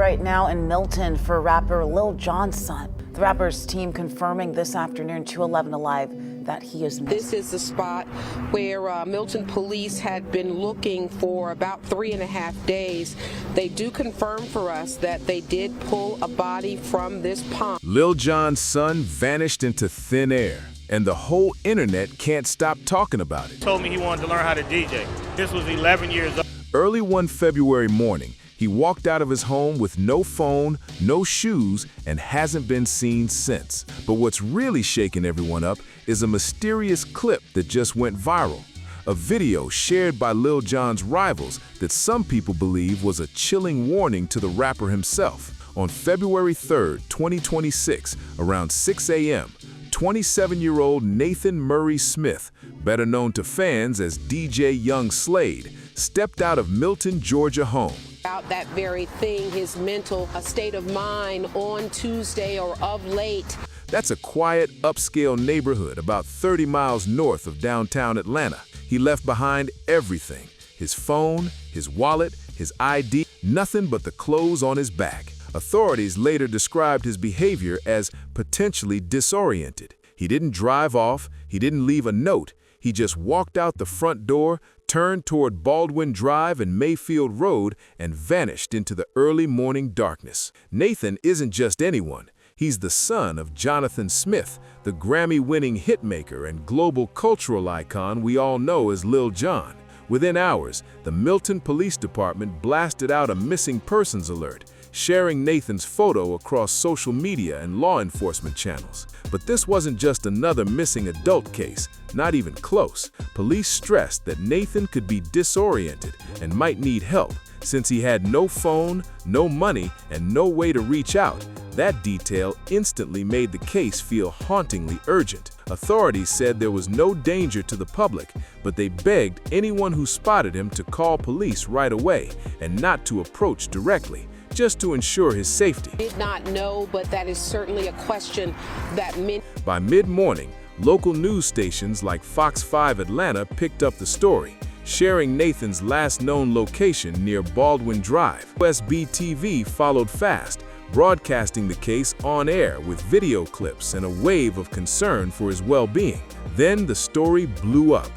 right now in Milton for rapper Lil Jon's son. The rapper's team confirming this afternoon to 11 Alive that he is missing. This is the spot where Milton police had been looking for about 3.5 days. They do confirm for us that they did pull a body from this pond. Lil Jon's son vanished into thin air, and the whole internet can't stop talking about it. Told me he wanted to learn how to DJ. This was 11 years old. Early one February morning, he walked out of his home with no phone, no shoes, and hasn't been seen since. But what's really shaking everyone up is a mysterious clip that just went viral. A video shared by Lil Jon's rivals that some people believe was a chilling warning to the rapper himself. On February 3rd, 2026, around 6 a.m., 27-year-old Nathan Murray Smith, better known to fans as DJ Young Slade, stepped out of Milton, Georgia home. About that very thing, his mental state of mind on Tuesday or of late. That's a quiet, upscale neighborhood about 30 miles north of downtown Atlanta. He left behind everything: his phone, his wallet, his ID, nothing but the clothes on his back. Authorities later described his behavior as potentially disoriented. He didn't drive off, he didn't leave a note, he just walked out the front door, turned toward Baldwin Drive and Mayfield Road, and vanished into the early morning darkness. Nathan isn't just anyone. He's the son of Jonathan Smith, the Grammy-winning hitmaker and global cultural icon we all know as Lil Jon. Within hours, the Milton Police Department blasted out a missing persons alert, sharing Nathan's photo across social media and law enforcement channels. But this wasn't just another missing adult case, not even close. Police stressed that Nathan could be disoriented and might need help, since he had no phone, no money, and no way to reach out. That detail instantly made the case feel hauntingly urgent. Authorities said there was no danger to the public, but they begged anyone who spotted him to call police right away and not to approach directly, just to ensure his safety. Did not know, but that is certainly a question that many. By mid-morning, local news stations like Fox 5 Atlanta picked up the story, sharing Nathan's last known location near Baldwin Drive. USB TV followed fast, broadcasting the case on air with video clips and a wave of concern for his well-being. Then the story blew up.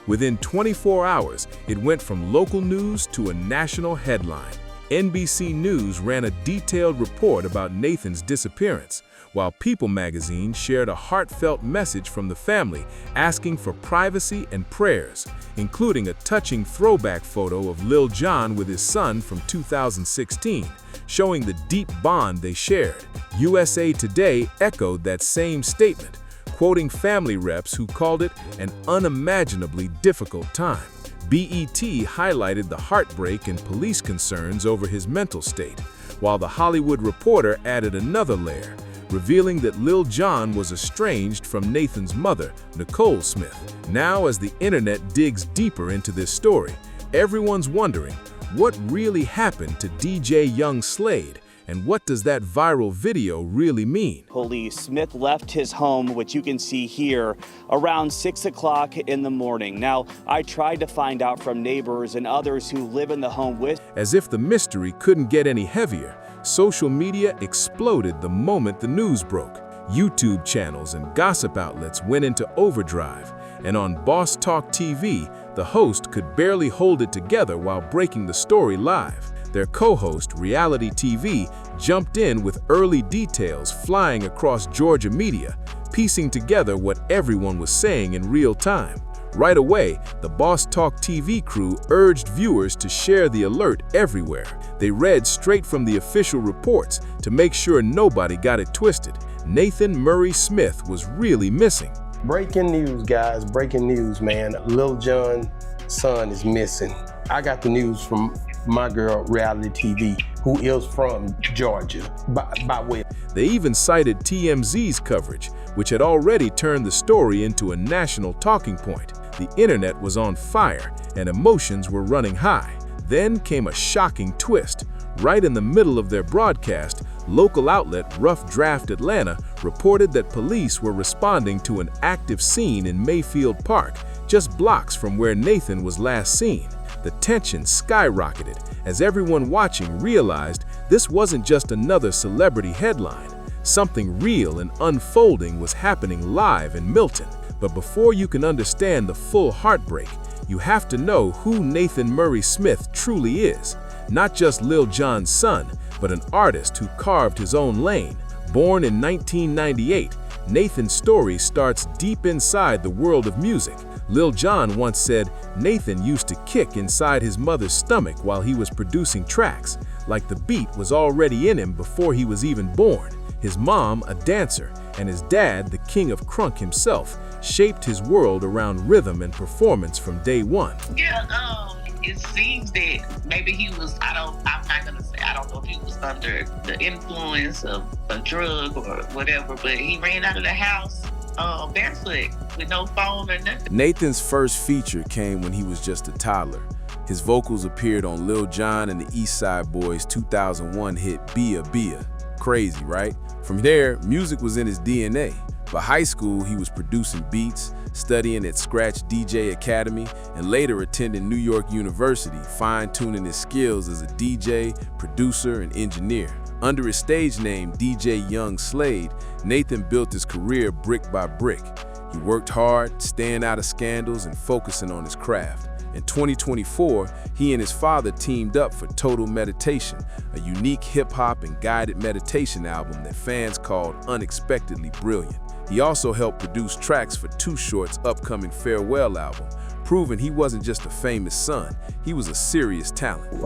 Within 24 hours, it went from local news to a national headline. NBC News ran a detailed report about Nathan's disappearance, while People magazine shared a heartfelt message from the family asking for privacy and prayers, including a touching throwback photo of Lil Jon with his son from 2016, showing the deep bond they shared. USA Today echoed that same statement, quoting family reps who called it an unimaginably difficult time. BET highlighted the heartbreak and police concerns over his mental state, while The Hollywood Reporter added another layer, revealing that Lil Jon was estranged from Nathan's mother, Nicole Smith. Now, as the internet digs deeper into this story, everyone's wondering, what really happened to DJ Young Slade, and what does that viral video really mean? Police. Smith left his home, which you can see here, around 6 o'clock in the morning. Now, I tried to find out from neighbors and others who live in the home with. As if the mystery couldn't get any heavier, social media exploded the moment the news broke. YouTube channels and gossip outlets went into overdrive, and on Boss Talk TV, the host could barely hold it together while breaking the story live. Their co-host, Reality TV, jumped in with early details flying across Georgia media, piecing together what everyone was saying in real time. Right away, the Boss Talk TV crew urged viewers to share the alert everywhere. They read straight from the official reports to make sure nobody got it twisted. Nathan Murray Smith was really missing. Breaking news, guys, breaking news, man. Lil Jon's son is missing. I got the news from my girl, Reality TV, who is from Georgia, by way. They even cited TMZ's coverage, which had already turned the story into a national talking point. The internet was on fire, and emotions were running high. Then came a shocking twist. Right in the middle of their broadcast, local outlet Rough Draft Atlanta reported that police were responding to an active scene in Mayfield Park, just blocks from where Nathan was last seen. The tension skyrocketed as everyone watching realized This wasn't just another celebrity headline. Something real and unfolding was happening live in Milton. But before you can understand the full heartbreak, you have to know who Nathan Murray Smith truly is. Not just Lil Jon's son, but an artist who carved his own lane. Born in 1998, Nathan's story starts deep inside the world of music. Lil Jon once said Nathan used to kick inside his mother's stomach while he was producing tracks, like the beat was already in him before he was even born. His mom, a dancer, and his dad, the king of crunk himself, shaped his world around rhythm and performance from day one. Yeah, it seems that maybe he was, I'm not gonna say, I don't know if he was under the influence of a drug or whatever, but he ran out of the house barefoot with no phone or nothing. Nathan's first feature came when he was just a toddler. His vocals appeared on Lil Jon and the East Side Boys' 2001 hit Bia Bia. Crazy, right? From there, music was in his DNA. By high school, he was producing beats, studying at Scratch DJ Academy, and later attending New York University, fine-tuning his skills as a DJ, producer, and engineer. Under his stage name, DJ Young Slade, Nathan built his career brick by brick. He worked hard, staying out of scandals and focusing on his craft. In 2024, he and his father teamed up for Total Meditation, a unique hip-hop and guided meditation album that fans called unexpectedly brilliant. He also helped produce tracks for Too Short's upcoming Farewell album, proving he wasn't just a famous son, he was a serious talent.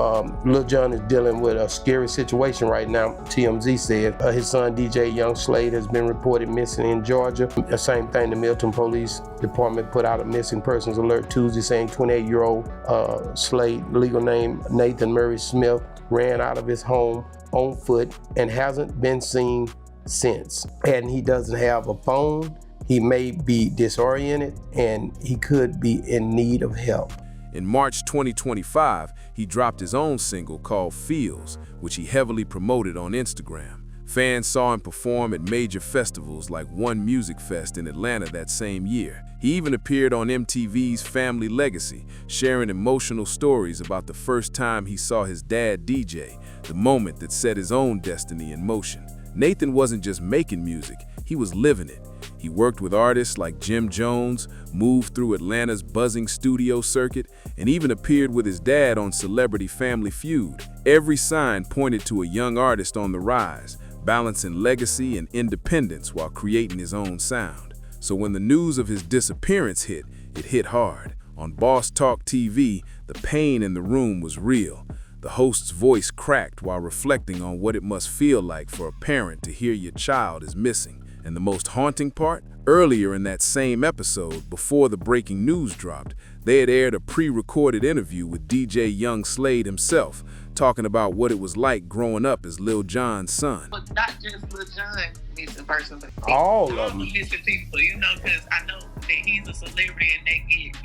Lil Jon is dealing with a scary situation right now, TMZ said. His son, DJ Young Slade, has been reported missing in Georgia. The same thing, the Milton Police Department put out a missing persons alert Tuesday saying 28-year-old Slade, legal name Nathan Murray Smith, ran out of his home on foot and hasn't been seen since. And he doesn't have a phone. He may be disoriented and he could be in need of help. In March 2025, he dropped his own single called Feels, which he heavily promoted on Instagram. Fans saw him perform at major festivals like One Music Fest in Atlanta that same year. He even appeared on MTV's Family Legacy, sharing emotional stories about the first time he saw his dad DJ, the moment that set his own destiny in motion. Nathan wasn't just making music, he was living it. He worked with artists like Jim Jones, moved through Atlanta's buzzing studio circuit, and even appeared with his dad on Celebrity Family Feud. Every sign pointed to a young artist on the rise, balancing legacy and independence while creating his own sound. So when the news of his disappearance hit, it hit hard. On Boss Talk TV, the pain in the room was real. The host's voice cracked while reflecting on what it must feel like for a parent to hear your child is missing. And the most haunting part? Earlier in that same episode, before the breaking news dropped, they had aired a pre-recorded interview with DJ Young Slade himself, talking about what it was like growing up as Lil Jon's son. But not just Lil Jon missing person, but All of them. missing people, because I know that he's a celebrity and they get,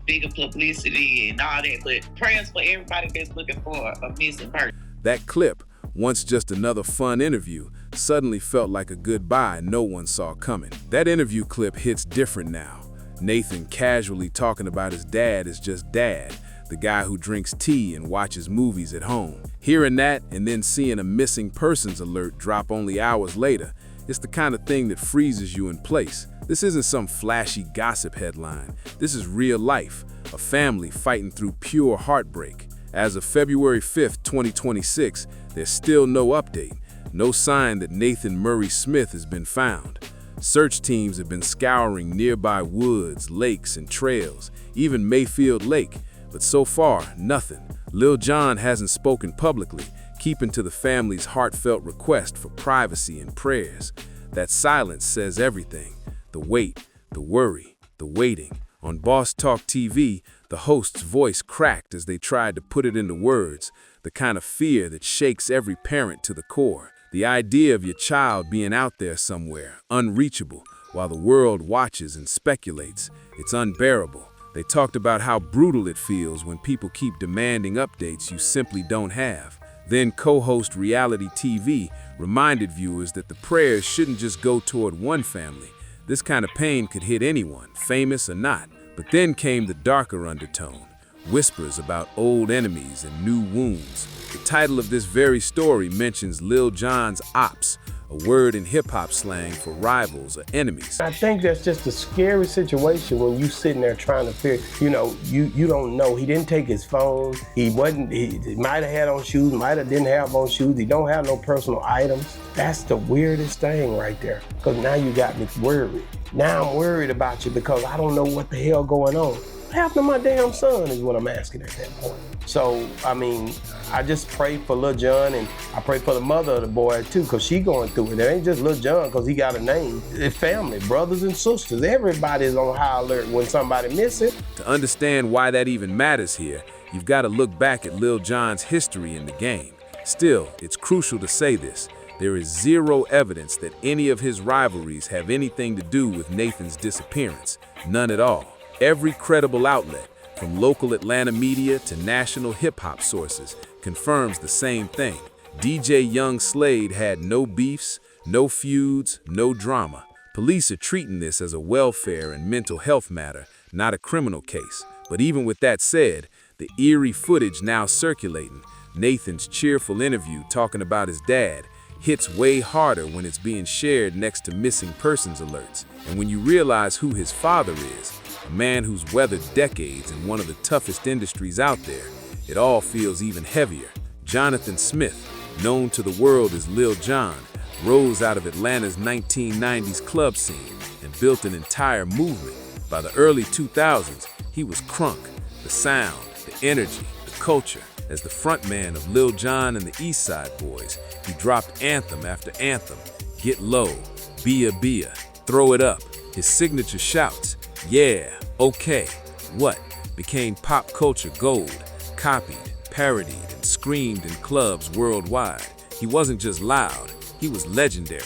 bigger publicity and all that, but prayers for everybody that's looking for a missing person. That clip, once just another fun interview, suddenly felt like a goodbye no one saw coming. That interview clip hits different now. Nathan casually talking about his dad as just dad, the guy who drinks tea and watches movies at home. Hearing that and then seeing a missing persons alert drop only hours later, it's the kind of thing that freezes you in place. This isn't some flashy gossip headline. This is real life, a family fighting through pure heartbreak. As of February 5th, 2026, there's still no update, no sign that Nathan Murray Smith has been found. Search teams have been scouring nearby woods, lakes, and trails, even Mayfield Lake, but so far, nothing. Lil Jon hasn't spoken publicly, keeping to the family's heartfelt request for privacy and prayers. That silence says everything. The wait, the worry, the waiting. On Boss Talk TV, the host's voice cracked as they tried to put it into words, the kind of fear that shakes every parent to the core. The idea of your child being out there somewhere, unreachable, while the world watches and speculates, it's unbearable. They talked about how brutal it feels when people keep demanding updates you simply don't have. Then co-host Reality TV reminded viewers that the prayers shouldn't just go toward one family. This kind of pain could hit anyone, famous or not. But then came the darker undertone. whispers about old enemies and new wounds. The title of this very story mentions Lil Jon's ops, a word in hip-hop slang for rivals or enemies. I think that's just a scary situation when you sitting there trying to figure, you don't know. He didn't take his phone. He might have had on shoes, might have didn't have on shoes. He don't have no personal items. That's the weirdest thing right there, because now you got me worried. Now I'm worried about you because I don't know what the hell going on. What happened to my damn son is what I'm asking at that point. So, I just pray for Lil Jon, and I pray for the mother of the boy too, because she going through it. It ain't just Lil Jon because he got a name. It's family, brothers and sisters. Everybody's on high alert when somebody missing. To understand why that even matters here, you've got to look back at Lil Jon's history in the game. Still, it's crucial to say this. There is zero evidence that any of his rivalries have anything to do with Nathan's disappearance. None at all. Every credible outlet, from local Atlanta media to national hip-hop sources, confirms the same thing. DJ Young Slade had no beefs, no feuds, no drama. Police are treating this as a welfare and mental health matter, not a criminal case. But even with that said, the eerie footage now circulating, Nathan's cheerful interview talking about his dad, hits way harder when it's being shared next to missing persons alerts. And when you realize who his father is, a man who's weathered decades in one of the toughest industries out there, it all feels even heavier. Jonathan Smith, known to the world as Lil Jon, rose out of Atlanta's 1990s club scene and built an entire movement. By the early 2000s, he was crunk, the sound, the energy, the culture. As the frontman of Lil Jon and the East Side Boys, he dropped anthem after anthem. Get Low, Bia Bia, Throw It Up. His signature shouts, yeah, okay, what, became pop culture gold, copied, parodied, and screamed in clubs worldwide. He wasn't just loud, he was legendary.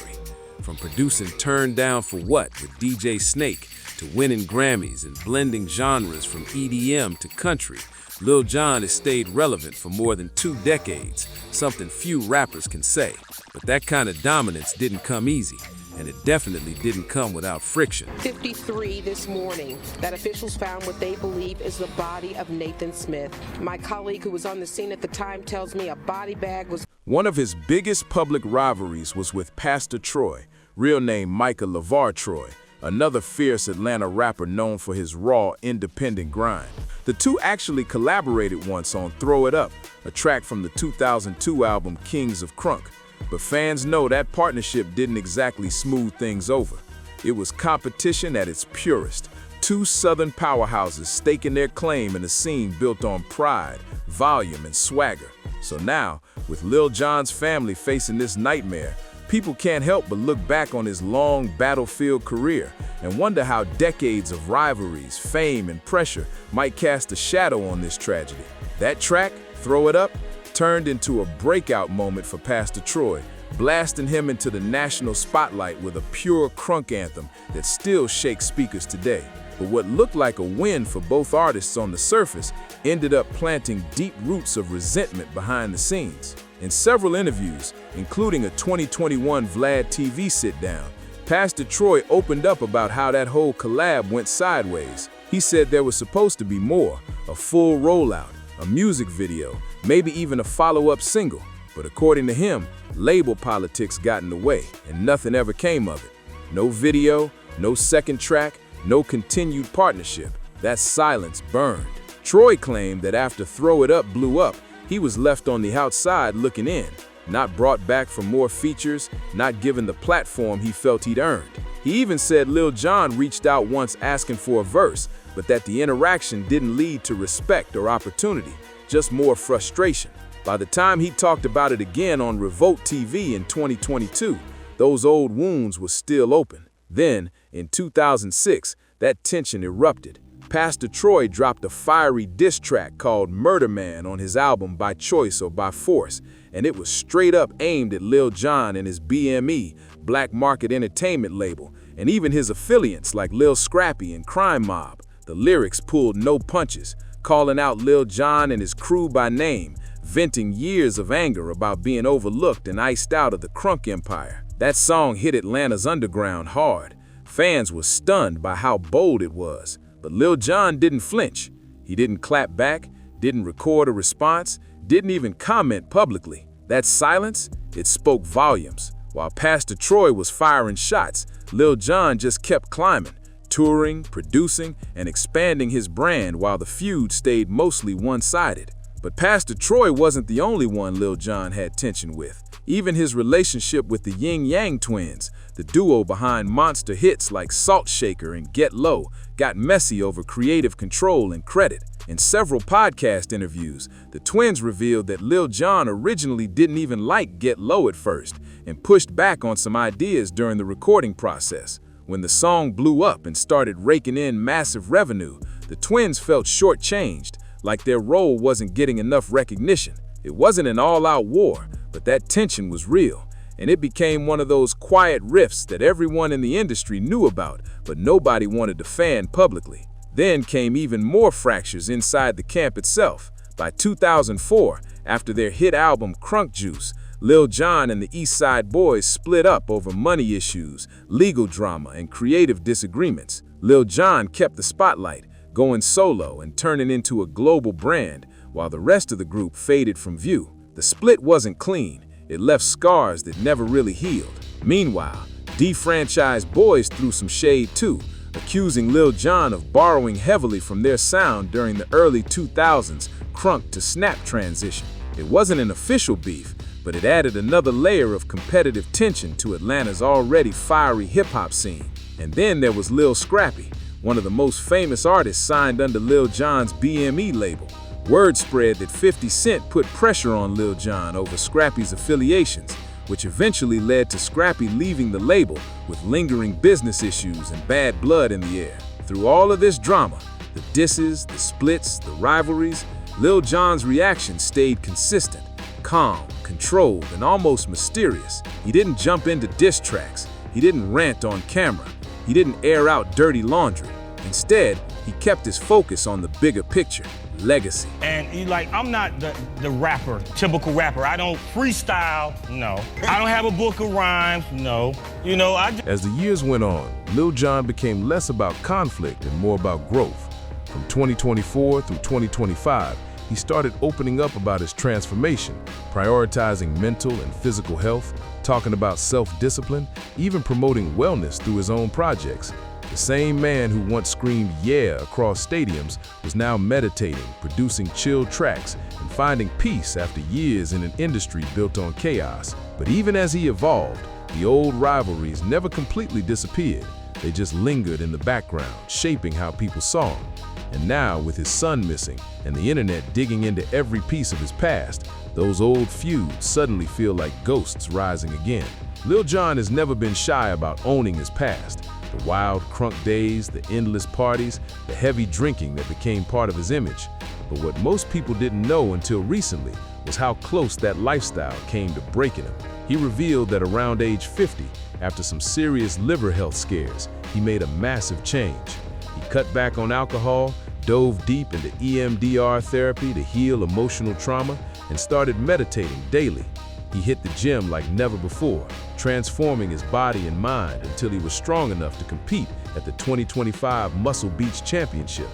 From producing Turn Down for What with DJ Snake, to winning Grammys and blending genres from EDM to country, Lil Jon has stayed relevant for more than 2 decades, something few rappers can say. But that kind of dominance didn't come easy, and it definitely didn't come without friction. 53 this morning, that officials found what they believe is the body of Nathan Smith. My colleague who was on the scene at the time tells me a body bag was... One of his biggest public rivalries was with Pastor Troy, real name Micah LeVar Troy, another fierce Atlanta rapper known for his raw, independent grind. The two actually collaborated once on Throw It Up, a track from the 2002 album Kings of Crunk. But fans know that partnership didn't exactly smooth things over. It was competition at its purest. 2 southern powerhouses staking their claim in a scene built on pride, volume, and swagger. So now, with Lil Jon's family facing this nightmare, people can't help but look back on his long battlefield career and wonder how decades of rivalries, fame, and pressure might cast a shadow on this tragedy. That track, Throw It Up, turned into a breakout moment for Pastor Troy, blasting him into the national spotlight with a pure crunk anthem that still shakes speakers today. But what looked like a win for both artists on the surface ended up planting deep roots of resentment behind the scenes. In several interviews, including a 2021 Vlad TV sit-down, Pastor Troy opened up about how that whole collab went sideways. He said there was supposed to be more, a full rollout, a music video, maybe even a follow-up single. But according to him, label politics got in the way, and nothing ever came of it. No video, no second track, no continued partnership. That silence burned. Troy claimed that after Throw It Up blew up, he was left on the outside looking in, not brought back for more features, not given the platform he felt he'd earned. He even said Lil Jon reached out once asking for a verse, but that the interaction didn't lead to respect or opportunity, just more frustration. By the time he talked about it again on Revolt TV in 2022, those old wounds were still open. Then, in 2006, that tension erupted. Pastor Troy dropped a fiery diss track called Murder Man on his album By Choice or By Force, and it was straight up aimed at Lil Jon and his BME, Black Market Entertainment label, and even his affiliates like Lil Scrappy and Crime Mob. The lyrics pulled no punches, calling out Lil Jon and his crew by name, venting years of anger about being overlooked and iced out of the crunk empire. That song hit Atlanta's underground hard. Fans were stunned by how bold it was. But Lil Jon didn't flinch. He didn't clap back, didn't record a response, didn't even comment publicly. That silence, it spoke volumes. While Pastor Troy was firing shots, Lil Jon just kept climbing, touring, producing, and expanding his brand while the feud stayed mostly one-sided. But Pastor Troy wasn't the only one Lil Jon had tension with. Even his relationship with the Yin Yang Twins, the duo behind monster hits like Salt Shaker and Get Low, got messy over creative control and credit. In several podcast interviews, the twins revealed that Lil Jon originally didn't even like Get Low at first and pushed back on some ideas during the recording process. When the song blew up and started raking in massive revenue, the twins felt shortchanged, like their role wasn't getting enough recognition. It wasn't an all-out war, but that tension was real, and it became one of those quiet rifts that everyone in the industry knew about, but nobody wanted to fan publicly. Then came even more fractures inside the camp itself. By 2004, after their hit album Crunk Juice, Lil Jon and the East Side Boys split up over money issues, legal drama, and creative disagreements. Lil Jon kept the spotlight, going solo and turning into a global brand, while the rest of the group faded from view. The split wasn't clean. It left scars that never really healed. Meanwhile, defranchised Boys threw some shade too, accusing Lil Jon of borrowing heavily from their sound during the early 2000s crunk to snap transition. It wasn't an official beef, but it added another layer of competitive tension to Atlanta's already fiery hip-hop scene. And then there was Lil Scrappy, one of the most famous artists signed under Lil Jon's BME label. Word spread that 50 Cent put pressure on Lil Jon over Scrappy's affiliations, which eventually led to Scrappy leaving the label with lingering business issues and bad blood in the air. Through all of this drama, the disses, the splits, the rivalries, Lil Jon's reaction stayed consistent, calm, controlled, and almost mysterious. He didn't jump into diss tracks. He didn't rant on camera. He didn't air out dirty laundry. Instead, he kept his focus on the bigger picture, legacy. And he like, I'm not the rapper, typical rapper. I don't freestyle, no. I don't have a book of rhymes, no. You know, As the years went on, Lil Jon became less about conflict and more about growth. From 2024 through 2025, he started opening up about his transformation, prioritizing mental and physical health, talking about self-discipline, even promoting wellness through his own projects. The same man who once screamed "yeah" across stadiums was now meditating, producing chill tracks, and finding peace after years in an industry built on chaos. But even as he evolved, the old rivalries never completely disappeared. They just lingered in the background, shaping how people saw him. And now, with his son missing and the internet digging into every piece of his past, those old feuds suddenly feel like ghosts rising again. Lil Jon has never been shy about owning his past. The wild crunk days, the endless parties, the heavy drinking that became part of his image. But what most people didn't know until recently was how close that lifestyle came to breaking him. He revealed that around age 50, after some serious liver health scares, he made a massive change. He cut back on alcohol, dove deep into EMDR therapy to heal emotional trauma, and started meditating daily. He hit the gym like never before, transforming his body and mind until he was strong enough to compete at the 2025 Muscle Beach Championship.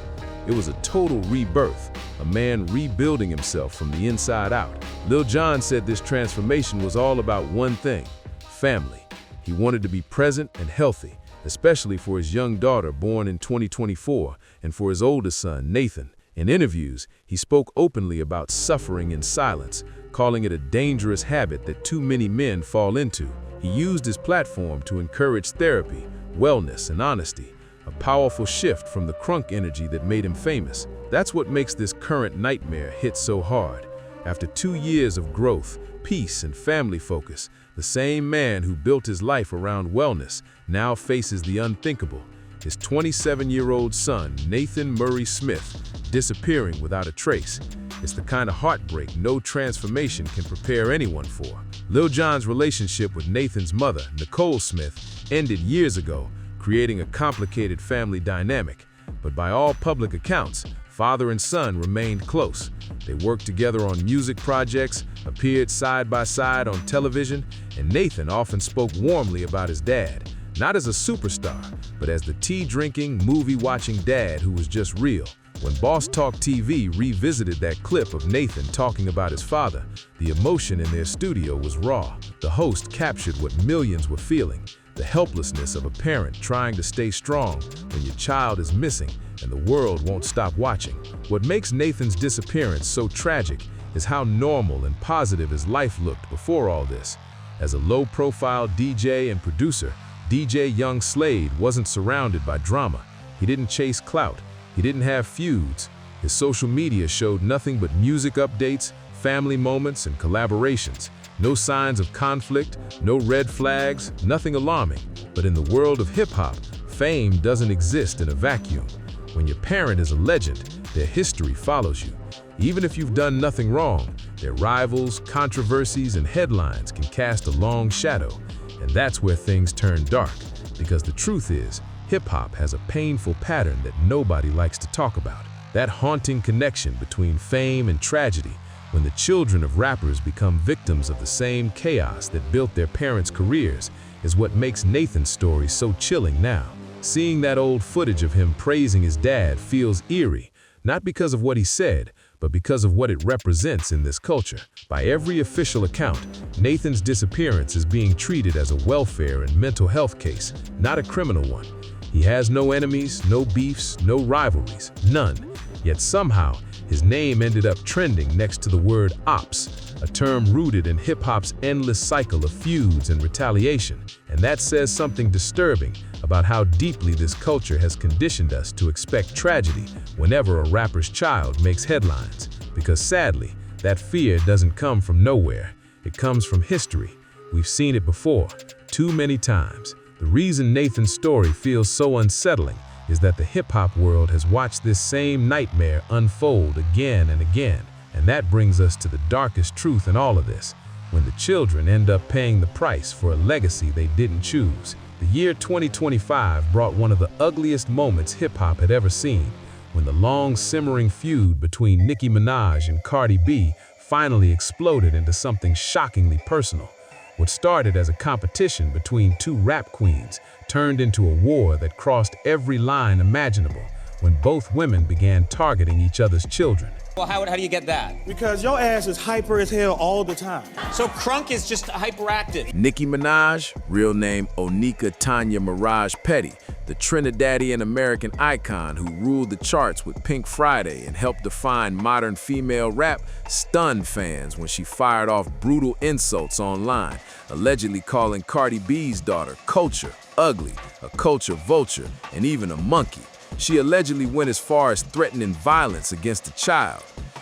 It was a total rebirth, a man rebuilding himself from the inside out. Lil Jon said this transformation was all about one thing: family. He wanted to be present and healthy, especially for his young daughter born in 2024 and for his oldest son, Nathan. In interviews, he spoke openly about suffering in silence, calling it a dangerous habit that too many men fall into. He used his platform to encourage therapy, wellness, and honesty, a powerful shift from the crunk energy that made him famous. That's what makes this current nightmare hit so hard. After 2 years of growth, peace, and family focus, the same man who built his life around wellness now faces the unthinkable. His 27-year-old son, Nathan Murray Smith, disappearing without a trace. It's the kind of heartbreak no transformation can prepare anyone for. Lil Jon's relationship with Nathan's mother, Nicole Smith, ended years ago, creating a complicated family dynamic. But by all public accounts, father and son remained close. They worked together on music projects, appeared side by side on television, and Nathan often spoke warmly about his dad, not as a superstar, but as the tea-drinking, movie-watching dad who was just real. When Boss Talk TV revisited that clip of Nathan talking about his father, the emotion in their studio was raw. The host captured what millions were feeling, the helplessness of a parent trying to stay strong when your child is missing and the world won't stop watching. What makes Nathan's disappearance so tragic is how normal and positive his life looked before all this. As a low-profile DJ and producer, DJ Young Slade wasn't surrounded by drama. He didn't chase clout. He didn't have feuds. His social media showed nothing but music updates, family moments, and collaborations. No signs of conflict, no red flags, nothing alarming. But in the world of hip-hop, fame doesn't exist in a vacuum. When your parent is a legend, their history follows you. Even if you've done nothing wrong, their rivals, controversies, and headlines can cast a long shadow. And that's where things turn dark, because the truth is, hip-hop has a painful pattern that nobody likes to talk about. That haunting connection between fame and tragedy, when the children of rappers become victims of the same chaos that built their parents' careers, is what makes Nathan's story so chilling now. Seeing that old footage of him praising his dad feels eerie, not because of what he said, but because of what it represents in this culture. By every official account, Nathan's disappearance is being treated as a welfare and mental health case, not a criminal one. He has no enemies, no beefs, no rivalries, none. Yet somehow, his name ended up trending next to the word ops, a term rooted in hip-hop's endless cycle of feuds and retaliation. And that says something disturbing about how deeply this culture has conditioned us to expect tragedy whenever a rapper's child makes headlines. Because sadly, that fear doesn't come from nowhere. It comes from history. We've seen it before, too many times. The reason Nathan's story feels so unsettling is that the hip-hop world has watched this same nightmare unfold again and again. And that brings us to the darkest truth in all of this, when the children end up paying the price for a legacy they didn't choose. The year 2025 brought one of the ugliest moments hip-hop had ever seen, when the long simmering feud between Nicki Minaj and Cardi B finally exploded into something shockingly personal. What started as a competition between two rap queens turned into a war that crossed every line imaginable when both women began targeting each other's children. Well, how do you get that? Because your ass is hyper as hell all the time. So Crunk is just hyperactive. Nicki Minaj, real name Onika Tanya Mirage Petty, the Trinidadian American icon who ruled the charts with Pink Friday and helped define modern female rap, stunned fans when she fired off brutal insults online, allegedly calling Cardi B's daughter culture, ugly, a culture vulture, and even a monkey. She allegedly went as far as threatening violence against a child.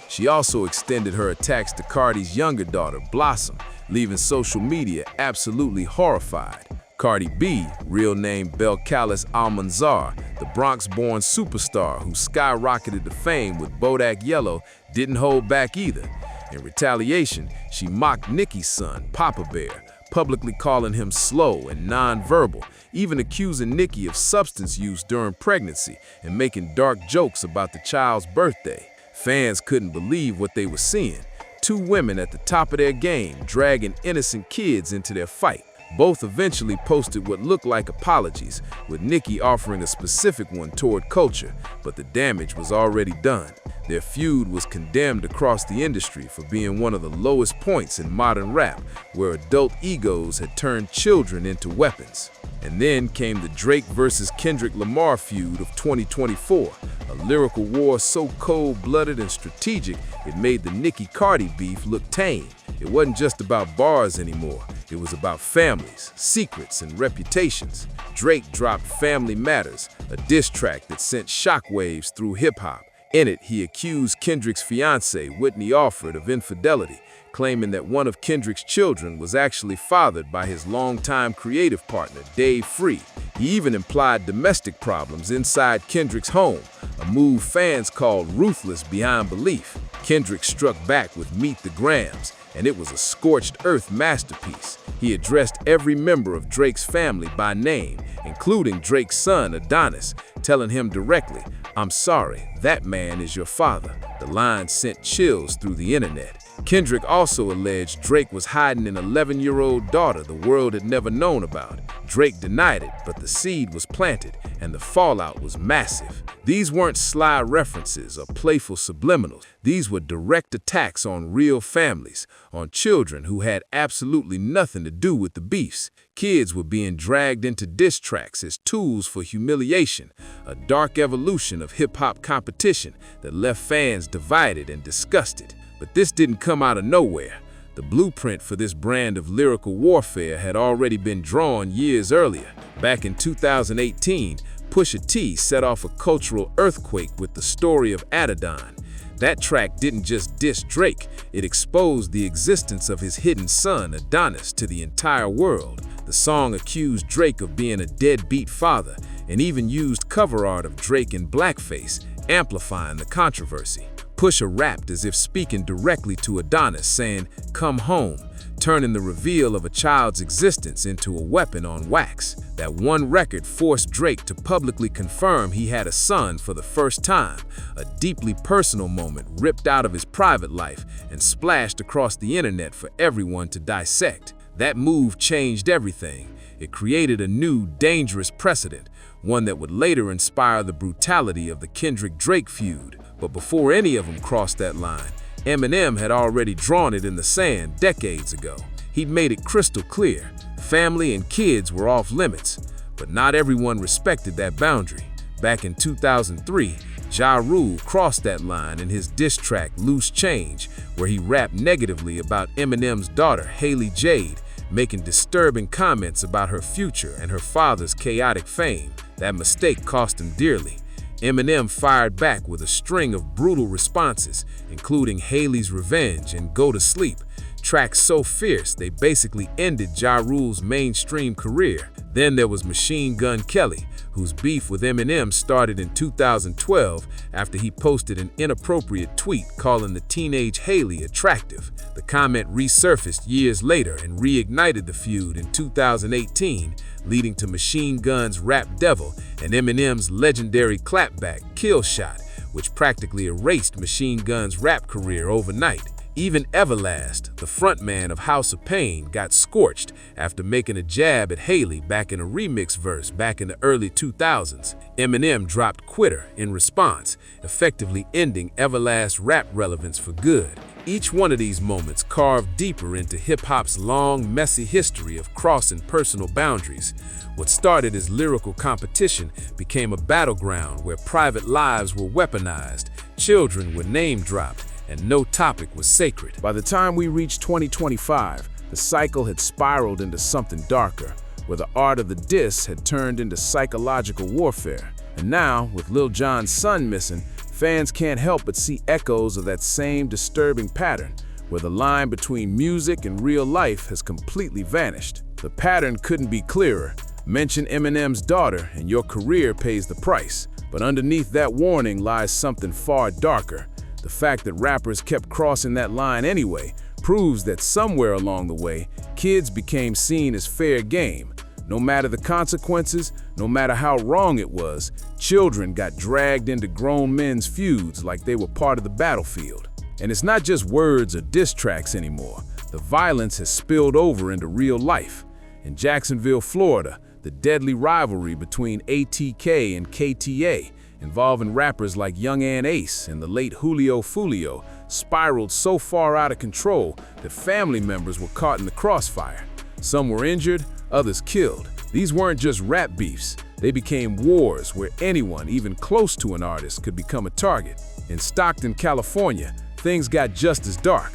She also extended her attacks to Cardi's younger daughter, Blossom, leaving social media absolutely horrified. Cardi B, real name Belcalis Almanzar, the Bronx-born superstar who skyrocketed to fame with Bodak Yellow, didn't hold back either. In retaliation, she mocked Nicki's son, Papa Bear, publicly calling him slow and non-verbal, even accusing Nicki of substance use during pregnancy and making dark jokes about the child's birthday. Fans couldn't believe what they were seeing. Two women at the top of their game dragging innocent kids into their fight. Both eventually posted what looked like apologies, with Nicki offering a specific one toward culture, but the damage was already done. Their feud was condemned across the industry for being one of the lowest points in modern rap, where adult egos had turned children into weapons. And then came the Drake versus Kendrick Lamar feud of 2024, a lyrical war so cold-blooded and strategic it made the Nicki-Cardi beef look tame. It wasn't just about bars anymore, it was about families, secrets, and reputations. Drake dropped Family Matters, a diss track that sent shockwaves through hip-hop. In it, he accused Kendrick's fiancée, Whitney Alford, of infidelity, claiming that one of Kendrick's children was actually fathered by his longtime creative partner, Dave Free. He even implied domestic problems inside Kendrick's home, a move fans called ruthless beyond belief. Kendrick struck back with Meet the Grams, and it was a scorched earth masterpiece. He addressed every member of Drake's family by name, including Drake's son, Adonis, telling him directly, "I'm sorry, that man is your father." The line sent chills through the internet. Kendrick also alleged Drake was hiding an 11-year-old daughter the world had never known about. Drake denied it, but the seed was planted, and the fallout was massive. These weren't sly references or playful subliminals. These were direct attacks on real families, on children who had absolutely nothing to do with the beefs. Kids were being dragged into diss tracks as tools for humiliation, a dark evolution of hip-hop competition that left fans divided and disgusted. But this didn't come out of nowhere. The blueprint for this brand of lyrical warfare had already been drawn years earlier. Back in 2018, Pusha T set off a cultural earthquake with the story of Adidon. That track didn't just diss Drake, it exposed the existence of his hidden son, Adonis, to the entire world. The song accused Drake of being a deadbeat father and even used cover art of Drake in blackface, amplifying the controversy. Pusha rapped as if speaking directly to Adonis, saying, "Come home," turning the reveal of a child's existence into a weapon on wax. That one record forced Drake to publicly confirm he had a son for the first time, a deeply personal moment ripped out of his private life and splashed across the internet for everyone to dissect. That move changed everything. It created a new, dangerous precedent, one that would later inspire the brutality of the Kendrick-Drake feud. But before any of them crossed that line, Eminem had already drawn it in the sand decades ago. He'd made it crystal clear. Family and kids were off limits. But not everyone respected that boundary. Back in 2003, Ja Rule crossed that line in his diss track Loose Change, where he rapped negatively about Eminem's daughter, Haley Jade, making disturbing comments about her future and her father's chaotic fame. That mistake cost him dearly. Eminem fired back with a string of brutal responses, including Haley's Revenge and Go to Sleep, tracks so fierce they basically ended Ja Rule's mainstream career. Then there was Machine Gun Kelly, whose beef with Eminem started in 2012 after he posted an inappropriate tweet calling the teenage Haley attractive. The comment resurfaced years later and reignited the feud in 2018, leading to Machine Gun's Rap Devil and Eminem's legendary clapback Kill Shot, which practically erased Machine Gun's rap career overnight. Even Everlast, the frontman of House of Pain, got scorched after making a jab at Haley back in a remix verse back in the early 2000s. Eminem dropped Quitter in response, effectively ending Everlast's rap relevance for good. Each one of these moments carved deeper into hip-hop's long, messy history of crossing personal boundaries. What started as lyrical competition became a battleground where private lives were weaponized, children were name-dropped, and no topic was sacred. By the time we reached 2025, the cycle had spiraled into something darker, where the art of the diss had turned into psychological warfare. And now, with Lil Jon's son missing, fans can't help but see echoes of that same disturbing pattern, where the line between music and real life has completely vanished. The pattern couldn't be clearer. Mention Eminem's daughter and your career pays the price. But underneath that warning lies something far darker. The fact that rappers kept crossing that line anyway proves that somewhere along the way, kids became seen as fair game. No matter the consequences, no matter how wrong it was, children got dragged into grown men's feuds like they were part of the battlefield. And it's not just words or diss tracks anymore. The violence has spilled over into real life. In Jacksonville, Florida, the deadly rivalry between ATK and KTA, involving rappers like Young and Ace and the late Julio Fulio, spiraled so far out of control that family members were caught in the crossfire. Some were injured, others killed. These weren't just rap beefs. They became wars where anyone, even close to an artist, could become a target. In Stockton, California, things got just as dark.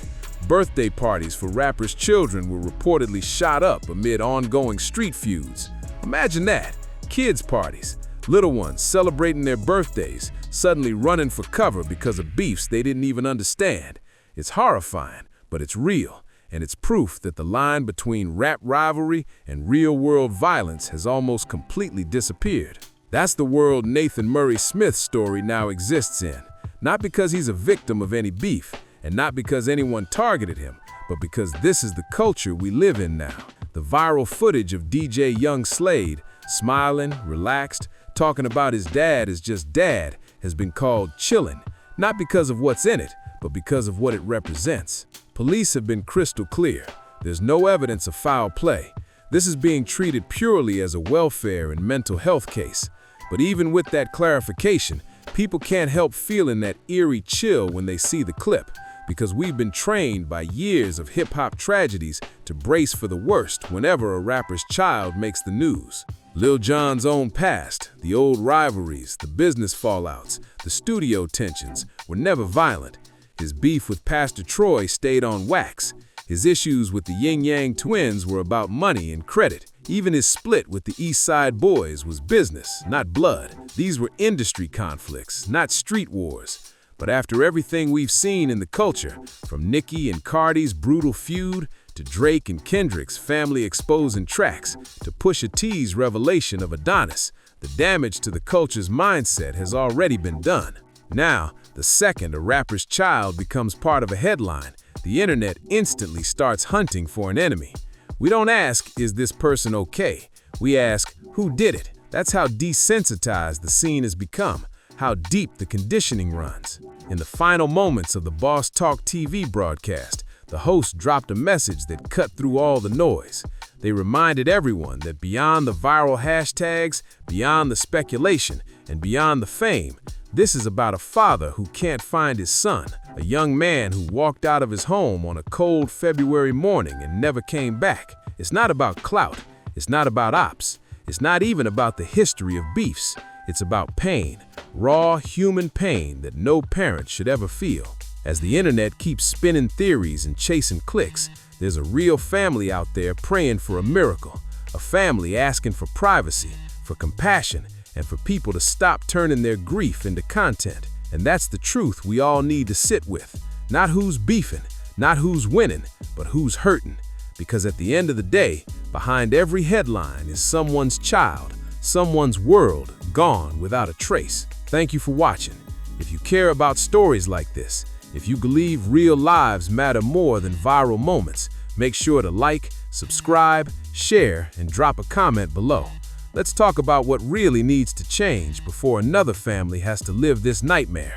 Birthday parties for rappers' children were reportedly shot up amid ongoing street feuds. Imagine that, kids' parties. Little ones celebrating their birthdays, suddenly running for cover because of beefs they didn't even understand. It's horrifying, but it's real, and it's proof that the line between rap rivalry and real-world violence has almost completely disappeared. That's the world Nathan Murray Smith's story now exists in, not because he's a victim of any beef, and not because anyone targeted him, but because this is the culture we live in now. The viral footage of DJ Young Slade, smiling, relaxed, talking about his dad as just dad, has been called chillin', not because of what's in it, but because of what it represents. Police have been crystal clear. There's no evidence of foul play. This is being treated purely as a welfare and mental health case. But even with that clarification, people can't help feeling that eerie chill when they see the clip, because we've been trained by years of hip-hop tragedies to brace for the worst whenever a rapper's child makes the news. Lil Jon's own past, the old rivalries, the business fallouts, the studio tensions were never violent. His beef with Pastor Troy stayed on wax. His issues with the Yin Yang twins were about money and credit. Even his split with the East Side Boys was business, not blood. These were industry conflicts, not street wars. But after everything we've seen in the culture, from Nicki and Cardi's brutal feud, to Drake and Kendrick's family-exposing tracks, to Pusha T's revelation of Adonis, the damage to the culture's mindset has already been done. Now, the second a rapper's child becomes part of a headline, the internet instantly starts hunting for an enemy. We don't ask, is this person okay? We ask, who did it? That's how desensitized the scene has become, how deep the conditioning runs. In the final moments of the Boss Talk TV broadcast, the host dropped a message that cut through all the noise. They reminded everyone that beyond the viral hashtags, beyond the speculation, and beyond the fame, this is about a father who can't find his son, a young man who walked out of his home on a cold February morning and never came back. It's not about clout. It's not about ops. It's not even about the history of beefs. It's about pain, raw human pain that no parent should ever feel. As the internet keeps spinning theories and chasing clicks, there's a real family out there praying for a miracle, a family asking for privacy, for compassion, and for people to stop turning their grief into content. And that's the truth we all need to sit with. Not who's beefing, not who's winning, but who's hurting. Because at the end of the day, behind every headline is someone's child, someone's world gone without a trace. Thank you for watching. If you care about stories like this, if you believe real lives matter more than viral moments, make sure to like, subscribe, share, and drop a comment below. Let's talk about what really needs to change before another family has to live this nightmare.